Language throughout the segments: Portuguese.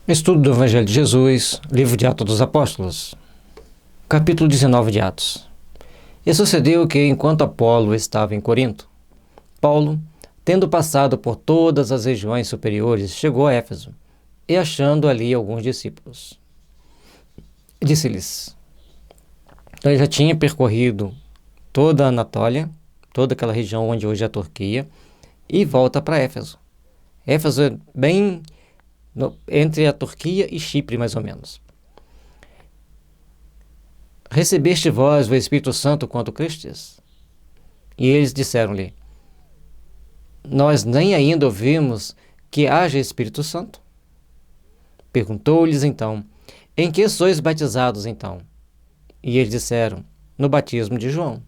Estudo do Evangelho de Jesus, livro de Atos dos Apóstolos, capítulo 19 de Atos. E sucedeu que, enquanto Apolo estava em Corinto, Paulo, tendo passado por todas as regiões superiores, chegou a Éfeso, e achando ali alguns discípulos, disse-lhes. Então ele já tinha percorrido toda a Anatólia, toda aquela região onde hoje é a Turquia, e volta para Éfeso. Éfeso é bem entre a Turquia e Chipre, mais ou menos. Recebeste vós o Espírito Santo quando crestes? E eles disseram-lhe, nós nem ainda ouvimos que haja Espírito Santo. Perguntou-lhes então, em que sois batizados então? E eles disseram, no batismo de João.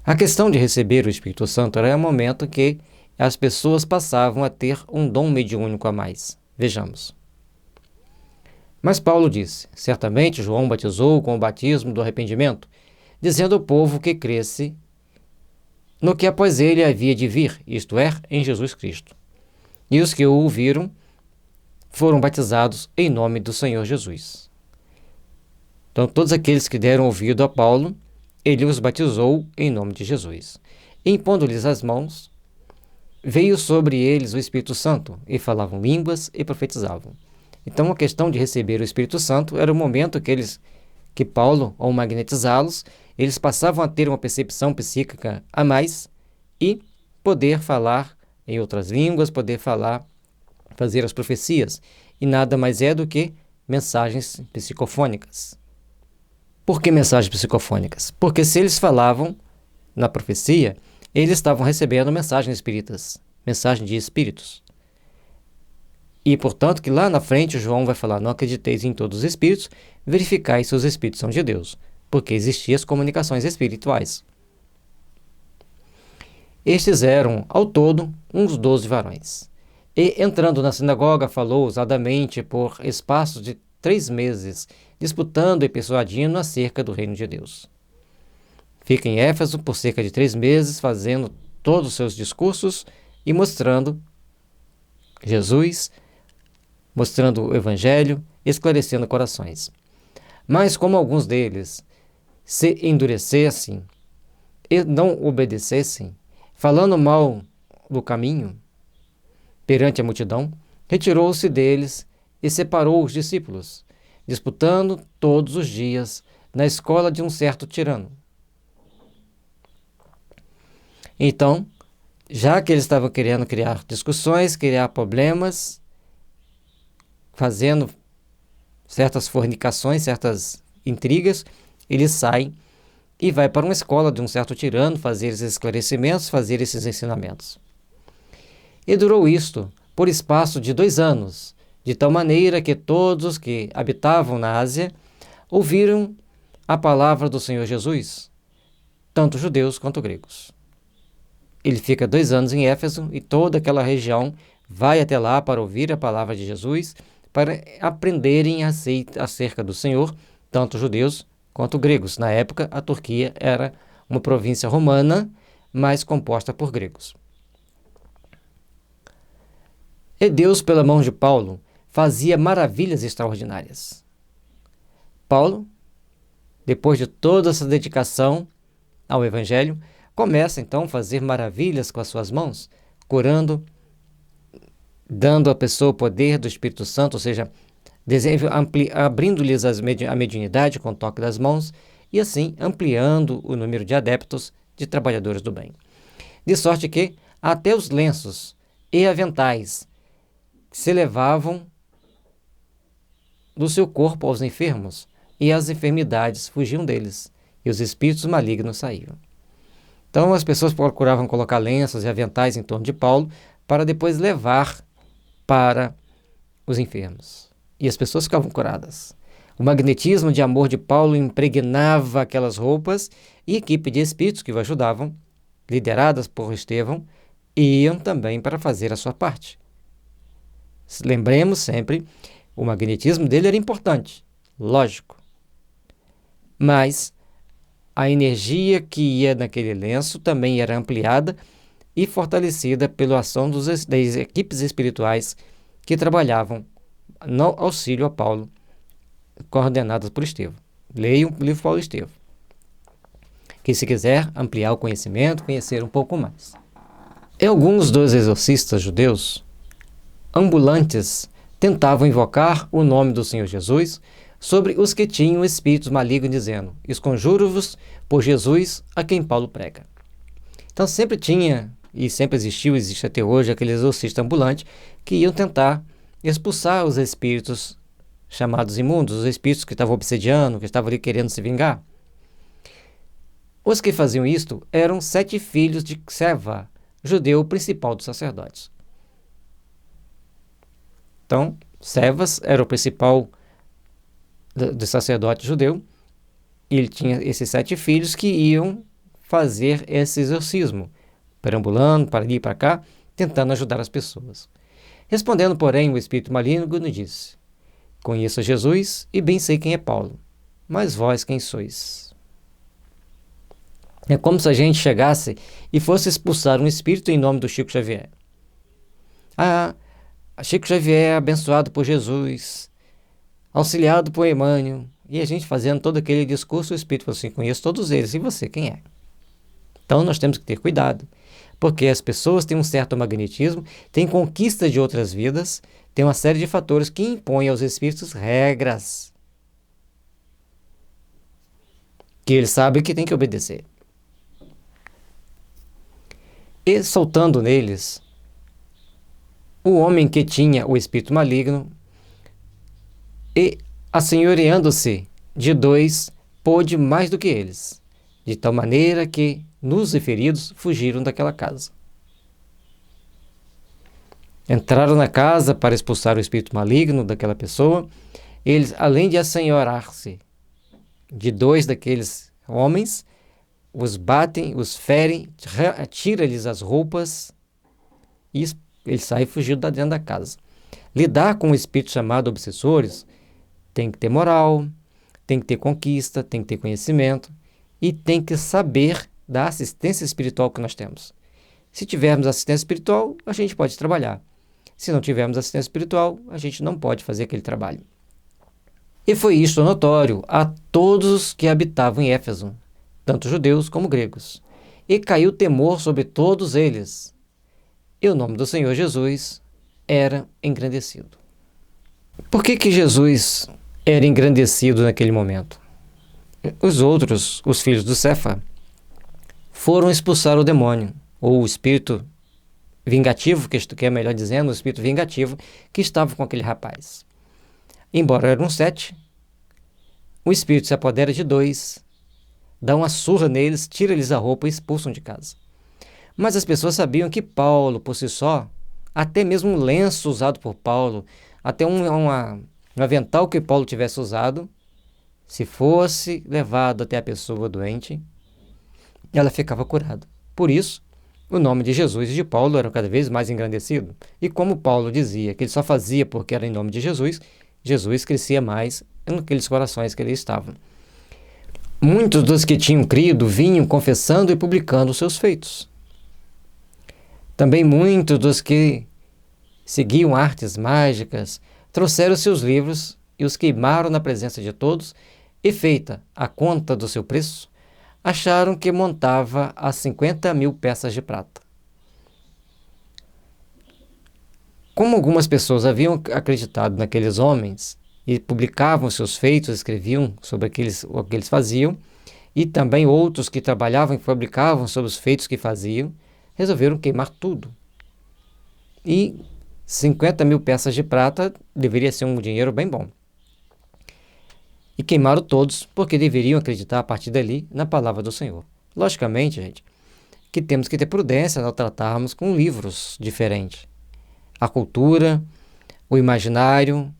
A questão de receber o Espírito Santo era o momento que as pessoas passavam a ter um dom mediúnico a mais. Vejamos. Mas Paulo disse, certamente João batizou com o batismo do arrependimento, dizendo ao povo que cresce no que após ele havia de vir, isto é, em Jesus Cristo. E os que o ouviram foram batizados em nome do Senhor Jesus. Então, todos aqueles que deram ouvido a Paulo, ele os batizou em nome de Jesus. E, impondo-lhes as mãos, veio sobre eles o Espírito Santo, e falavam línguas e profetizavam. Então, a questão de receber o Espírito Santo era o momento que Paulo, ao magnetizá-los, eles passavam a ter uma percepção psíquica a mais e poder falar em outras línguas, poder fazer as profecias. E nada mais é do que mensagens psicofônicas. Por que mensagens psicofônicas? Porque se eles falavam na profecia, eles estavam recebendo mensagens espíritas, mensagem de espíritos. E, portanto, que lá na frente João vai falar, não acrediteis em todos os espíritos, verificai se os espíritos são de Deus, porque existiam as comunicações espirituais. Estes eram, ao todo, uns 12 varões. E, entrando na sinagoga, falou ousadamente por espaço de 3 meses, disputando e persuadindo acerca do reino de Deus. Fica em Éfeso por cerca de 3 meses, fazendo todos os seus discursos e mostrando Jesus, mostrando o Evangelho, esclarecendo corações. Mas como alguns deles se endurecessem e não obedecessem, falando mal do caminho perante a multidão, retirou-se deles e separou os discípulos, disputando todos os dias na escola de um certo tirano. Então, já que eles estavam querendo criar discussões, criar problemas, fazendo certas fornicações, certas intrigas, eles saem e vai para uma escola de um certo tirano fazer esses esclarecimentos, fazer esses ensinamentos. E durou isto por espaço de 2 anos, de tal maneira que todos os que habitavam na Ásia ouviram a palavra do Senhor Jesus, tanto judeus quanto gregos. Ele fica 2 anos em Éfeso e toda aquela região vai até lá para ouvir a palavra de Jesus, para aprenderem acerca do Senhor, tanto judeus quanto gregos. Na época, a Turquia era uma província romana, mas composta por gregos. E Deus, pela mão de Paulo, fazia maravilhas extraordinárias. Paulo, depois de toda essa dedicação ao Evangelho, começa então a fazer maravilhas com as suas mãos, curando, dando à pessoa o poder do Espírito Santo, ou seja, abrindo-lhes a mediunidade com o toque das mãos e assim ampliando o número de adeptos, de trabalhadores do bem. De sorte que até os lenços e aventais se levavam do seu corpo aos enfermos e as enfermidades fugiam deles e os espíritos malignos saíam. Então as pessoas procuravam colocar lenços e aventais em torno de Paulo para depois levar para os enfermos. E as pessoas ficavam curadas. O magnetismo de amor de Paulo impregnava aquelas roupas e a equipe de espíritos que o ajudavam, lideradas por Estevão, iam também para fazer a sua parte. Lembremos sempre, o magnetismo dele era importante, lógico. Mas a energia que ia naquele lenço também era ampliada e fortalecida pela ação das equipes espirituais que trabalhavam no auxílio a Paulo, coordenadas por Estevão. Leia o livro Paulo e Estevão, que se quiser ampliar o conhecimento, conhecer um pouco mais. E alguns dos exorcistas judeus ambulantes tentavam invocar o nome do Senhor Jesus sobre os que tinham espíritos malignos, dizendo: esconjuro-vos por Jesus a quem Paulo prega. Então sempre tinha, e sempre existiu, existe até hoje, aquele exorcista ambulante que iam tentar expulsar os espíritos chamados imundos, os espíritos que estavam obsediando, que estavam ali querendo se vingar. Os que faziam isto eram 7 filhos de Seva, judeu principal dos sacerdotes. Então, Sevas era o principal do sacerdote judeu, e ele tinha esses 7 filhos que iam fazer esse exorcismo, perambulando para ali e para cá, tentando ajudar as pessoas. Respondendo, porém, o espírito maligno disse: conheço Jesus e bem sei quem é Paulo, mas vós quem sois? É como se a gente chegasse e fosse expulsar um espírito em nome do Chico Xavier. Chico Xavier é abençoado por Jesus, auxiliado por Emmanuel, e a gente fazendo todo aquele discurso, o espírito falou assim: conheço todos eles, e você quem é? Então nós temos que ter cuidado, porque as pessoas têm um certo magnetismo, têm conquista de outras vidas, tem uma série de fatores que impõem aos espíritos regras que eles sabem que tem que obedecer. E soltando neles, o homem que tinha o espírito maligno, e assenhoreando-se de 2, pôde mais do que eles, de tal maneira que nos referidos fugiram daquela casa. Entraram na casa para expulsar o espírito maligno daquela pessoa. Eles, além de assenhorar-se de 2 daqueles homens, os batem, os ferem, tira-lhes as roupas e eles saem fugindo da dentro da casa. Lidar com um espírito chamado obsessores tem que ter moral, tem que ter conquista, tem que ter conhecimento e tem que saber da assistência espiritual que nós temos. Se tivermos assistência espiritual, a gente pode trabalhar. Se não tivermos assistência espiritual, a gente não pode fazer aquele trabalho. E foi isto notório a todos os que habitavam em Éfeso, tanto judeus como gregos. E caiu temor sobre todos eles. E o nome do Senhor Jesus era engrandecido. Por que Jesus era engrandecido naquele momento? Os outros, os filhos do Cefa, foram expulsar o demônio, ou o espírito vingativo, que é melhor dizendo, o espírito vingativo que estava com aquele rapaz. Embora eram 7, o espírito se apodera de 2, dá uma surra neles, tira-lhes a roupa e expulsam de casa. Mas as pessoas sabiam que Paulo, por si só, até mesmo um lenço usado por Paulo, até um avental que Paulo tivesse usado, se fosse levado até a pessoa doente, ela ficava curada. Por isso, o nome de Jesus e de Paulo era cada vez mais engrandecido. E como Paulo dizia que ele só fazia porque era em nome de Jesus, Jesus crescia mais naqueles corações que ele estava. Muitos dos que tinham crido vinham confessando e publicando os seus feitos. Também muitos dos que seguiam artes mágicas trouxeram seus livros e os queimaram na presença de todos, e feita a conta do seu preço, acharam que montava a 50.000 peças de prata. Como algumas pessoas haviam acreditado naqueles homens e publicavam seus feitos, escreviam sobre o que eles faziam, e também outros que trabalhavam e fabricavam sobre os feitos que faziam, resolveram queimar tudo. E 50.000 peças de prata deveria ser um dinheiro bem bom. E queimaram todos, porque deveriam acreditar a partir dali na palavra do Senhor. Logicamente, gente, que temos que ter prudência ao tratarmos com livros diferentes. A cultura, o imaginário,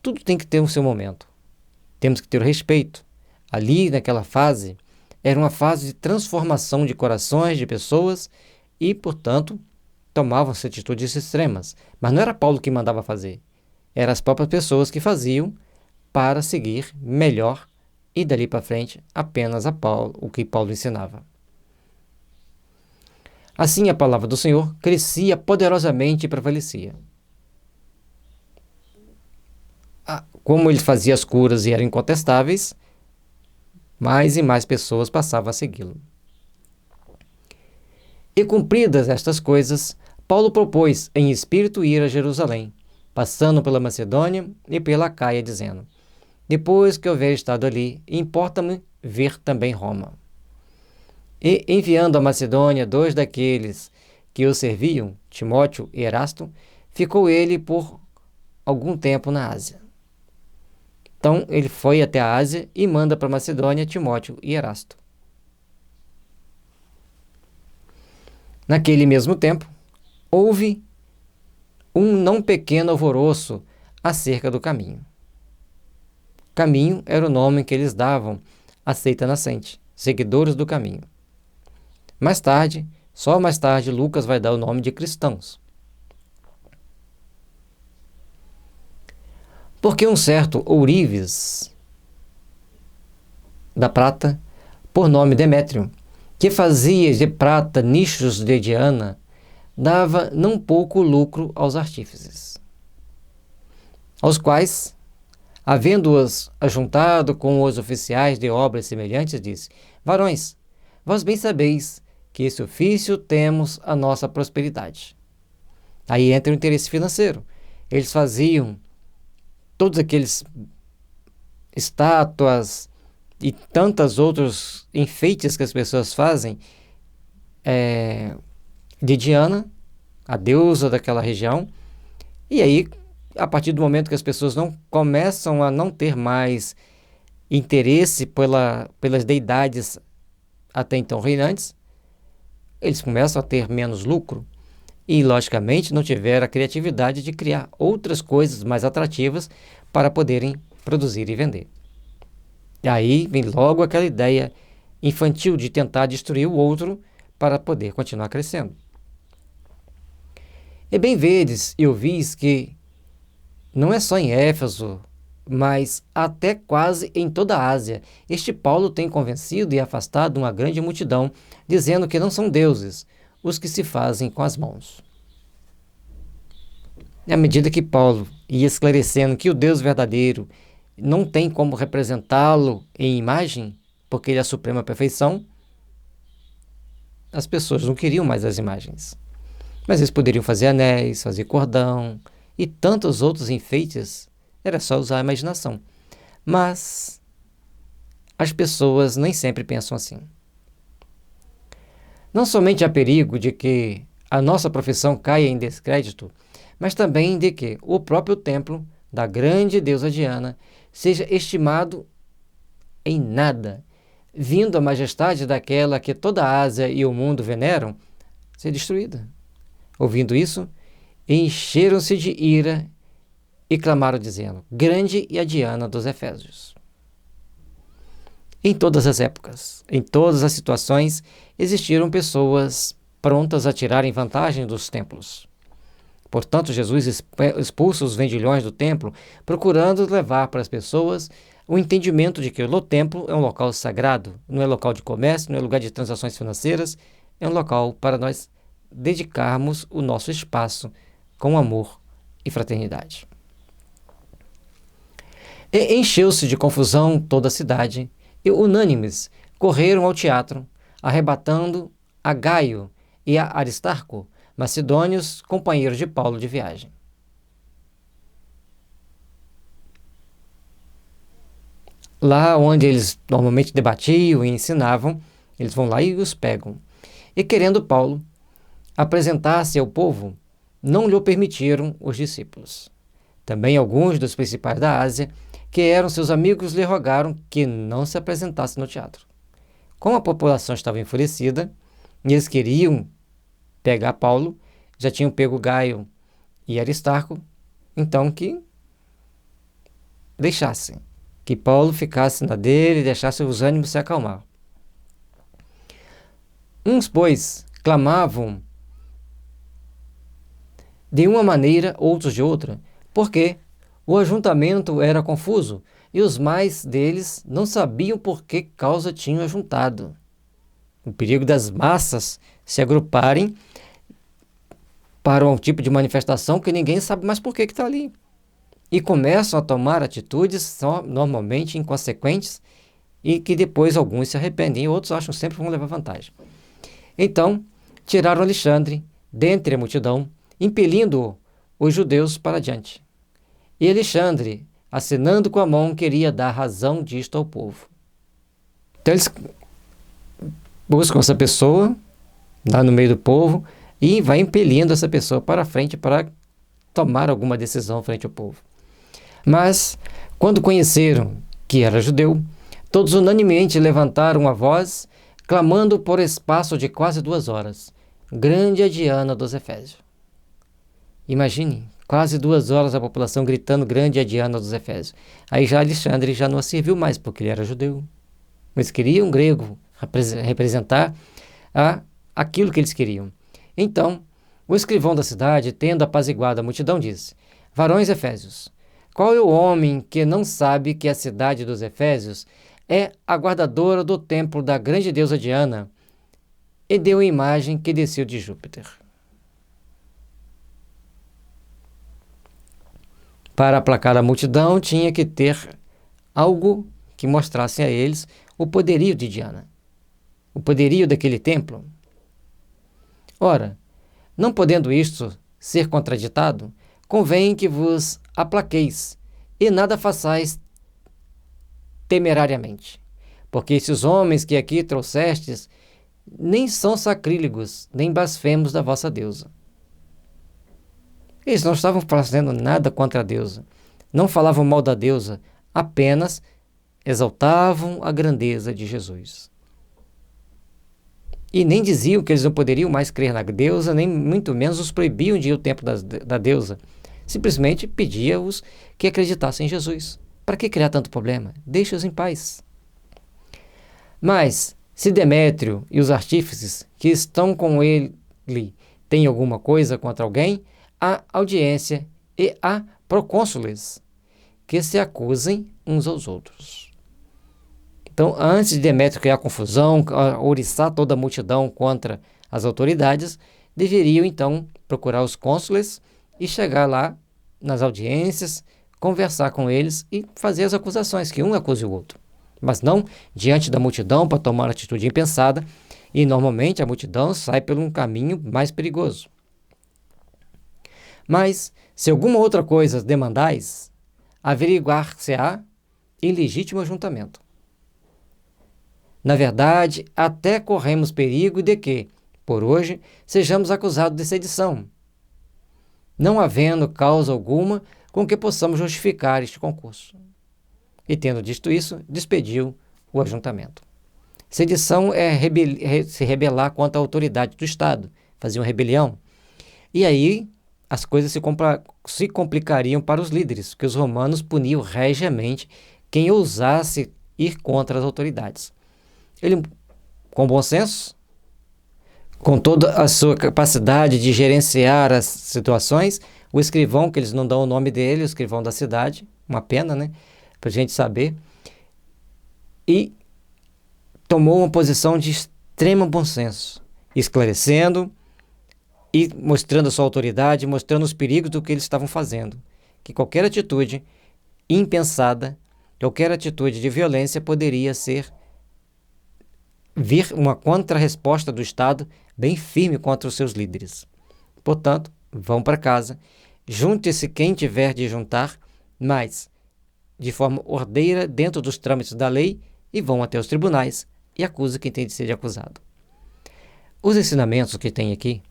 tudo tem que ter o seu momento. Temos que ter o respeito. Ali, naquela fase, era uma fase de transformação de corações, de pessoas, e, portanto, tomavam-se atitudes extremas. Mas não era Paulo que mandava fazer. Eram as próprias pessoas que faziam para seguir melhor e dali para frente apenas o que Paulo ensinava. Assim a palavra do Senhor crescia poderosamente e prevalecia. como ele fazia as curas e eram incontestáveis, mais e mais pessoas passavam a segui-lo. E cumpridas estas coisas, Paulo propôs em espírito ir a Jerusalém, passando pela Macedônia e pela Acaia, dizendo: depois que houver estado ali, importa-me ver também Roma. E, enviando a Macedônia 2 daqueles que o serviam, Timóteo e Erasto, ficou ele por algum tempo na Ásia. Então, ele foi até a Ásia e manda para a Macedônia Timóteo e Erasto. Naquele mesmo tempo, houve um não pequeno alvoroço acerca do caminho. Caminho era o nome que eles davam à seita nascente, seguidores do caminho. Mais tarde, só mais tarde, Lucas vai dar o nome de cristãos. Porque um certo ourives da prata, por nome Demétrio, que fazia de prata nichos de Diana, dava não pouco lucro aos artífices, aos quais, havendo-os ajuntado com os oficiais de obras semelhantes, disse: varões, vós bem sabeis que esse ofício temos a nossa prosperidade. Aí entra o interesse financeiro. Eles faziam todos aqueles estátuas e tantos outros enfeites que as pessoas fazem de Diana, a deusa daquela região. E aí, a partir do momento que as pessoas não começam a não ter mais interesse pelas deidades até então reinantes, eles começam a ter menos lucro e, logicamente, não tiveram a criatividade de criar outras coisas mais atrativas para poderem produzir e vender. E aí vem logo aquela ideia infantil de tentar destruir o outro para poder continuar crescendo. E bem vedes e ouvis que não é só em Éfeso, mas até quase em toda a Ásia, este Paulo tem convencido e afastado uma grande multidão, dizendo que não são deuses os que se fazem com as mãos. E à medida que Paulo ia esclarecendo que o Deus verdadeiro não tem como representá-lo em imagem, porque ele é a suprema perfeição, as pessoas não queriam mais as imagens. Mas eles poderiam fazer anéis, fazer cordão e tantos outros enfeites. Era só usar a imaginação. Mas as pessoas nem sempre pensam assim. Não somente há perigo de que a nossa profissão caia em descrédito, mas também de que o próprio templo da grande deusa Diana seja estimado em nada, vindo a majestade daquela que toda a Ásia e o mundo veneram ser destruída. Ouvindo isso, encheram-se de ira e clamaram dizendo: grande é a Diana dos Efésios. Em todas as épocas, em todas as situações, existiram pessoas prontas a tirarem vantagem dos templos. Portanto, Jesus expulsa os vendilhões do templo, procurando levar para as pessoas o entendimento de que o templo é um local sagrado, não é local de comércio, não é lugar de transações financeiras, é um local para nós dedicarmos o nosso espaço com amor e fraternidade. E encheu-se de confusão toda a cidade, e unânimes correram ao teatro, arrebatando a Gaio e a Aristarco, macedônios, companheiros de Paulo de viagem. Lá onde eles normalmente debatiam e ensinavam, eles vão lá e os pegam. E querendo Paulo apresentar-se ao povo, não lhe permitiram os discípulos. Também alguns dos principais da Ásia, que eram seus amigos, lhe rogaram que não se apresentasse no teatro. Como a população estava enfurecida, e eles queriam pegar Paulo, já tinham pego Gaio e Aristarco, então que deixassem, que Paulo ficasse na dele e deixasse os ânimos se acalmar. Uns, pois, clamavam de uma maneira, outros de outra, porque o ajuntamento era confuso e os mais deles não sabiam por que causa tinham ajuntado. O perigo das massas se agruparem para um tipo de manifestação que ninguém sabe mais por que está ali. e começam a tomar atitudes normalmente inconsequentes e que depois alguns se arrependem e outros acham sempre que vão levar vantagem. Então, tiraram Alexandre dentre a multidão, impelindo os judeus para diante. E Alexandre, acenando com a mão, queria dar razão disto ao povo. Então eles buscam essa pessoa lá no meio do povo e vai impelindo essa pessoa para frente para tomar alguma decisão frente ao povo. Mas, quando conheceram que era judeu, todos unanimemente levantaram a voz, clamando por espaço de quase 2 horas. Grande é Diana dos Efésios. Imagine, quase 2 horas a população gritando grande é a Diana dos Efésios. Aí já Alexandre já não a serviu mais, porque ele era judeu. Eles queriam um grego representar aquilo que eles queriam. Então, o escrivão da cidade, tendo apaziguado a multidão, disse: Varões Efésios, qual é o homem que não sabe que a cidade dos Efésios é a guardadora do templo da grande deusa Diana, e deu a imagem que desceu de Júpiter? Para aplacar a multidão, tinha que ter algo que mostrasse a eles o poderio de Diana, o poderio daquele templo. Ora, não podendo isto ser contraditado, convém que vos aplaqueis e nada façais temerariamente, porque esses homens que aqui trouxestes nem são sacrílegos, nem blasfemos da vossa deusa. Eles não estavam fazendo nada contra a deusa, não falavam mal da deusa, apenas exaltavam a grandeza de Jesus. E nem diziam que eles não poderiam mais crer na deusa, nem muito menos os proibiam de ir ao templo da deusa. Simplesmente pedia-os que acreditassem em Jesus. Para que criar tanto problema? Deixa-os em paz. Mas, se Demétrio e os artífices que estão com ele têm alguma coisa contra alguém, há audiência e há procônsules que se acusem uns aos outros. Então, antes de Demétrio criar confusão, ouriçar toda a multidão contra as autoridades, deveriam então procurar os cônsules e chegar lá nas audiências, conversar com eles e fazer as acusações, que um acuse o outro. Mas não diante da multidão para tomar atitude impensada, e normalmente a multidão sai por um caminho mais perigoso. Mas, se alguma outra coisa demandais, averiguar-se-á em legítimo ajuntamento. Na verdade, até corremos perigo de que, por hoje, sejamos acusados de sedição, não havendo causa alguma com que possamos justificar este concurso. E, tendo dito isso, despediu o ajuntamento. Sedição é se rebelar contra a autoridade do Estado, fazer uma rebelião. E aí as coisas se complicariam para os líderes, porque os romanos puniam regiamente quem ousasse ir contra as autoridades. Ele, com bom senso, com toda a sua capacidade de gerenciar as situações, o escrivão, que eles não dão o nome dele, o escrivão da cidade, uma pena, né, para a gente saber, e tomou uma posição de extremo bom senso, esclarecendo e mostrando a sua autoridade, mostrando os perigos do que eles estavam fazendo, que qualquer atitude impensada, qualquer atitude de violência poderia vir uma contra-resposta do Estado bem firme contra os seus líderes. Portanto, vão para casa, junte-se quem tiver de juntar, mas de forma ordeira dentro dos trâmites da lei, e vão até os tribunais e acusam quem tem de ser acusado. Os ensinamentos que tem aqui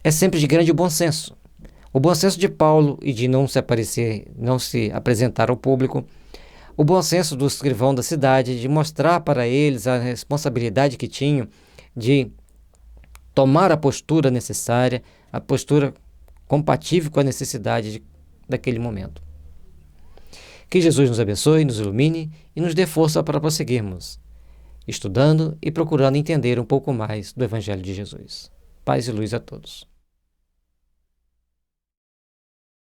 é sempre de grande bom senso. O bom senso de Paulo e de não se apresentar ao público, o bom senso do escrivão da cidade, de mostrar para eles a responsabilidade que tinham de tomar a postura necessária, a postura compatível com a necessidade daquele momento. Que Jesus nos abençoe, nos ilumine e nos dê força para prosseguirmos, estudando e procurando entender um pouco mais do Evangelho de Jesus. Paz e luz a todos.